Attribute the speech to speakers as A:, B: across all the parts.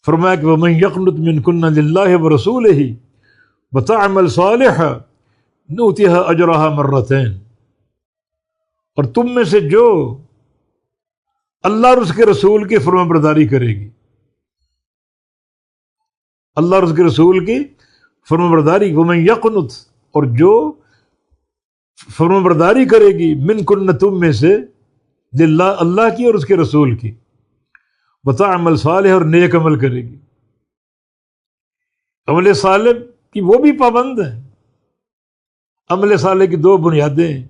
A: فرمایا کہ وَمَن يَقْنُتْ مِنكُنَّ لِلَّهِ وَرَسُولِهِ وَتَعْمَلْ صَالِحًا نُؤْتِهَا أَجْرَهَا مرتين، اور تم میں سے جو اللہ اور اس کے رسول کی فرما برداری کرے گی، اللہ اور اس کے رسول کی فرما برداری، وَمَن يَقْنُتْ، اور جو فرما برداری کرے گی، منکن تم میں سے، للہ اللہ کی اور اس کے رسول کی، وتعمل صالح، اور نیک عمل کرے گی۔ عمل صالح کی وہ بھی پابند ہیں۔ عمل صالح کی دو بنیادیں ہیں،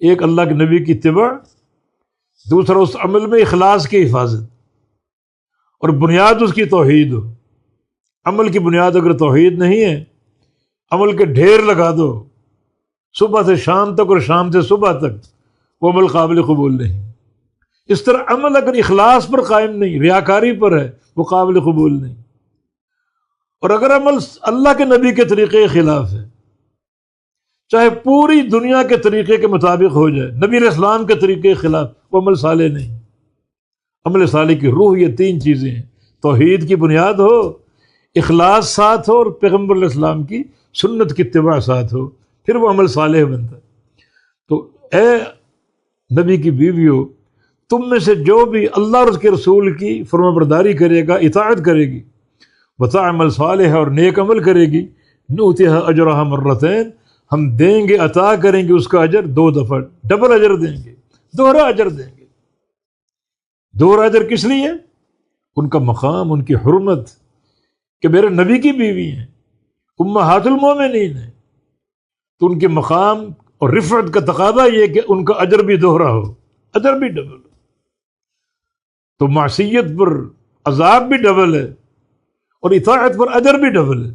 A: ایک اللہ کے نبی کی اتباع، دوسرا اس عمل میں اخلاص کی حفاظت، اور بنیاد اس کی توحید ہو۔ عمل کی بنیاد اگر توحید نہیں ہے، عمل کے ڈھیر لگا دو صبح سے شام تک اور شام سے صبح تک، وہ عمل قابل قبول نہیں۔ اس طرح عمل اگر اخلاص پر قائم نہیں، ریاکاری پر ہے، وہ قابل قبول نہیں۔ اور اگر عمل اللہ کے نبی کے طریقے کے خلاف ہے، چاہے پوری دنیا کے طریقے کے مطابق ہو جائے، نبی علیہ السلام کے طریقے کے خلاف، وہ عمل صالح نہیں۔ عمل صالح کی روح یہ تین چیزیں ہیں، توحید کی بنیاد ہو، اخلاص ساتھ ہو، اور پیغمبر علیہ السلام کی سنت کی اتباع ساتھ ہو، پھر وہ عمل صالح بنتا ہے۔ تو اے نبی کی بیویو، تم میں سے جو بھی اللہ اور اس کے رسول کی فرما برداری کرے گا، اطاعت کرے گی، وتعمل صالح، اور نیک عمل کرے گی، نؤتیہا اجرہا مرتین، ہم دیں گے، عطا کریں گے اس کا اجر دو دفعہ، ڈبل اجر دیں گے، دوہرا اجر دیں گے۔ دوہرا اجر کس لیے؟ ان کا مقام، ان کی حرمت، کہ میرے نبی کی بیوی ہیں، امہات المومنین ہیں، تو ان کے مقام اور رفعت کا تقاضا یہ کہ ان کا اجر بھی دوہرا ہو، اجر بھی ڈبل ہو۔ تو معصیت پر عذاب بھی ڈبل ہے، اور اطاعت پر اجر بھی ڈبل ہے۔